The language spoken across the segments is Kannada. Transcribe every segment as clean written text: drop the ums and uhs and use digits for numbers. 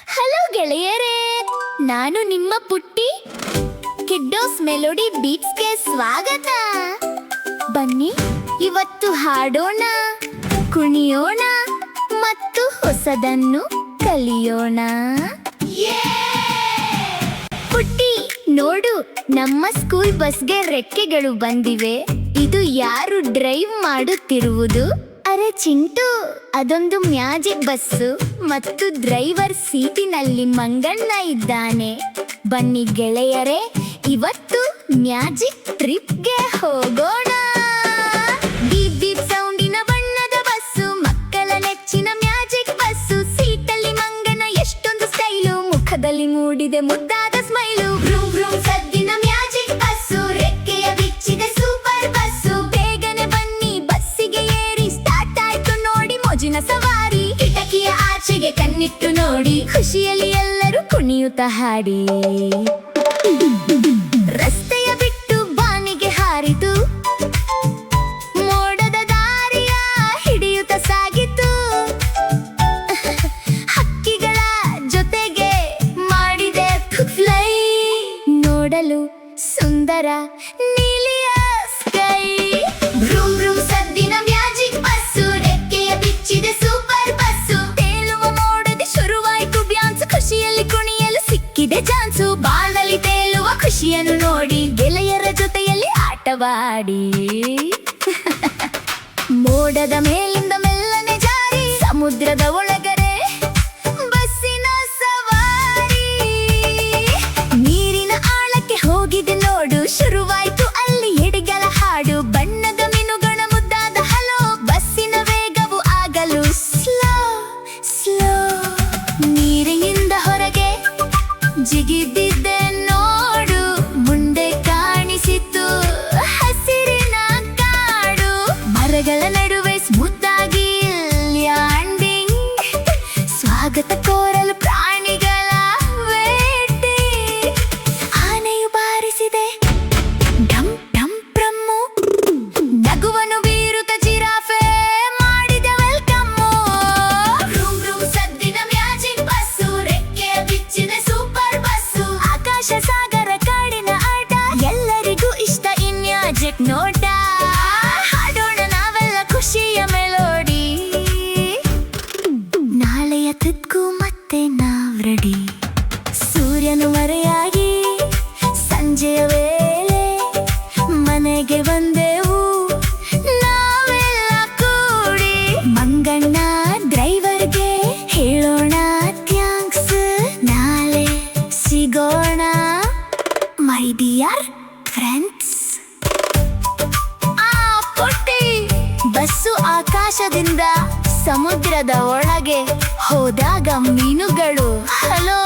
ಹಲೋ ಗೆಳೆಯರೇ, ನಾನು ನಿಮ್ಮ ಪುಟ್ಟಿ. ಕಿಡ್ಡೋಸ್ ಮೆಲೋಡಿ ಬೀಟ್ಸ್ಗೆ ಸ್ವಾಗತ. ಬನ್ನಿ ಇವತ್ತು ಹಾಡೋಣ, ಕುಣಿಯೋಣ ಮತ್ತು ಹೊಸದನ್ನು ಕಲಿಯೋಣ. ಪುಟ್ಟಿ ನೋಡು, ನಮ್ಮ ಸ್ಕೂಲ್ ಬಸ್ಗೆ ರೆಕ್ಕೆಗಳು ಬಂದಿವೆ. ಇದು ಯಾರು ಡ್ರೈವ್ ಮಾಡುತ್ತಿರುವುದು? ಅರೆ ಚಿಂಟು, ಅದೊಂದು ಮ್ಯಾಜಿಕ್ ಬಸ್ಸು ಮತ್ತು ಡ್ರೈವರ್ ಸೀಟಿನಲ್ಲಿ ಮಂಗಣ್ಣ ಇದ್ದಾನೆ. ಬನ್ನಿ ಗೆಳೆಯರೇ, ಇವತ್ತು ಮ್ಯಾಜಿಕ್ ಟ್ರಿಪ್ಗೆ ಹೋಗೋಣ. ಬೀಪ್ ಬೀಪ್ ಸೌಂಡಿನ ಬಣ್ಣದ ಬಸ್ಸು, ಮಕ್ಕಳ ನೆಚ್ಚಿನ ಮ್ಯಾಜಿಕ್ ಬಸ್ಸು. ಸೀಟಲ್ಲಿ ಮಂಗನ ಎಷ್ಟೊಂದು ಸ್ಟೈಲು, ಮುಖದಲ್ಲಿ ಮೂಡಿದೆ ಮುದ್ದಾದ ಸ್ಮೈಲು. ಬ್ರೂಮ್ ಬ್ರೂಮ್ ಸದ್ದಿನ ಮ್ಯಾಜಿಕ್ ಬಸ್ಸು, ರೆಕ್ಕೆಯ ಬಿಚ್ಚಿದೆ ಸೂಪರ್ ಬಸ್ಸು. ಬೇಗನೆ ಬನ್ನಿ ಬಸ್ಸಿಗೆ ಏರಿ, ಸ್ಟಾರ್ಟ್ ಆಯ್ತು ನೋಡಿ ಮೋಜಿನ ಸವಾರಿ. ಕಿಟಕಿಯ ಆಚೆಗೆ ಕಣ್ಣಿಟ್ಟು ನೋಡಿ, ಖುಷಿಯಲ್ಲಿ ಎಲ್ಲರೂ ಕುಣಿಯುತ್ತಾ ಹಾಡಿ. ರಸ್ತೆಯ ಬಿಟ್ಟು ಬಾನಿಗೆ ಹಾರಿತು, ಮೋಡದ ದಾರಿಯ ಹಿಡಿಯುತ್ತ ಸಾಗಿತು. ಹಕ್ಕಿಗಳ ಜೊತೆಗೆ ಮಾಡಿದೆ ಫ್ಲೈ, ನೋಡಲು ಸುಂದರ ನೀಲಿಯ ಸ್ಕೈ. ಬ್ರೂಮ್ ಬ್ರೂಮ್ ಸದ್ದಿನ ಮ್ಯಾಜಿಕ್ ಬಸ್ಸು, ರೆಕ್ಕೆಯ ಬಿಚ್ಚಿದೆ ಸೂಪರ್ ಬಸ್ಸು. ತೇಲುವ ಮೋಡದೆ ಶುರುವಾಯ್ತು ಡ್ಯಾನ್ಸ್, ಖುಷಿಯಲ್ಲಿ ಕುಣಿಯಲು ಸಿಕ್ಕಿದೆ ಚಾನ್ಸು. ಬಾನಲ್ಲಿ ತೇಲುವ ಖುಷಿಯನ್ನು ನೋಡಿ, ಗೆಳೆಯರ ಜೊತೆಯಲ್ಲಿ ಆಟವಾಡಿ. ಮೋಡದ ಮೇಲಿಂದ ಮೆಲ್ಲನೆ ಜಾರಿ, ಸಮುದ್ರದ ಒಳಗಡೆ ಬಸ್ಸಿನ ಸವಾರಿ. ನೀರಿನ ಆಳಕ್ಕೆ ಹೋಗಿದೆ ನೋಡು, ಶುರುವಾಯ್ತು ಅಲ್ಲಿ ಎಡೆಗಳ ಹಾಡು. ಬಣ್ಣದ ಮೀನುಗಳ ಮುದ್ದಾದ ಹಲೋ, ಬಸ್ಸಿನ ವೇಗವು ಆಗಲು ಸ್ಲೋ ಸ್ಲೋ. ನೀರಿನಿಂದ ಹೊರಗೆ ಜಿಗಿದಿದ್ದೆ ನೋಡು, ಮುಂದೆ ಕಾಣಿಸಿತು ಹಸಿರಿನ ಕಾಡು. ಮರಗಳ ನಡುವೆ ಸ್ಮೂತಾಗಿ ಲ್ಯಾಂಡಿಂಗ್, ಸ್ವಾಗತ ಕೋರಲು ಪ್ರಾಣಿಗಳ ವೇಟಿಂಗ್. ಆನೆಯು ಬಾರಿಸಿದೆ ಡಮ್ ಡಮ್ ಪ್ರಮ್ಮು, ನಗುವನ್ನು ಬೀರುತ್ತ ಜಿರಾಫೆ ಮಾಡಿದೆ ವೆಲ್ಕಮ್ಮು. ಬ್ರೂಮ್ ಬ್ರೂಮ್ ಸದ್ದಿನ ಮ್ಯಾಜಿಕ್ ಬಸ್ಸು, ರೆಕ್ಕೆಯ ಬಿಚ್ಚಿದೆ ಸೂಪರ್ ಬಸ್ಸು. ಆಕಾಶ ಸಾಗರ ಕಾಡಿನ ಆಟ, ಎಲ್ಲರಿಗೂ ಇಷ್ಟ ಈ ಮ್ಯಾಜಿಕ್ ನೋಟ. ಹಾಡೋಣ ನಾವೆಲ್ಲ ಖುಷಿಯ ಮೆಲೋಡಿ, ನಾಳೆಯ ಟ್ರಿಪ್ಗೂ ಮತ್ತೆ ನಾವ್ ರೆಡಿ. ಸೂರ್ಯನು ಮರೆಯಾಗಿ ಸಂಜೆಯ ವೇಳೆ ಮನೆಗೆ ಬಂದೆವು ನಾವೆಲ್ಲ ಕೂಡಿ. ಮಂಗಣ್ಣ ಡ್ರೈವರ್ಗೆ ಹೇಳೋಣ ಥ್ಯಾಂಕ್ಸ್, ನಾಳೆ ಸಿಗೋಣ ಮೈ ಡಿಯರ್ ಫ್ರೆಂಡ್ಸ್. ಪುಟ್ಟಿ, ಬಸ್ಸು ಆಕಾಶದಿಂದ ಸಮುದ್ರದ ಒಳಗೆ ಹೋದಾಗ ಮೀನುಗಳು ಹಲೋ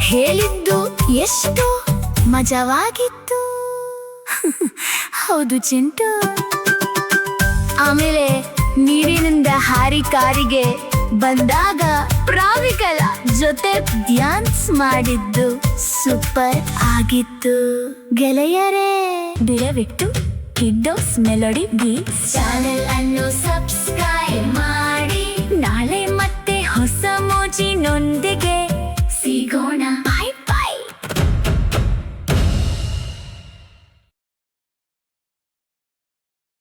ಹೇಳಿದ್ದು ಎಷ್ಟು ಮಜವಾಗಿತ್ತು. ಹೌದು ಚಿಂಟು. ಆಮೇಲೆ ನೀರಿನಿಂದ ಹಾರಿ ಕಾರಿಗೆ ಬಂದಾಗ ಪ್ರಾಣಿಗಳ ಜೊತೆ ಡ್ಯಾನ್ಸ್ ಮಾಡಿದ್ದು ಸೂಪರ್ ಆಗಿತ್ತು. ಗೆಳೆಯರೇ, ದಯವಿಟ್ಟು ಕಿಡ್ಡೋಸ್ ಮೆಲೋಡಿ ಬೀಟ್ಸ್ ಚಾನೆಲ್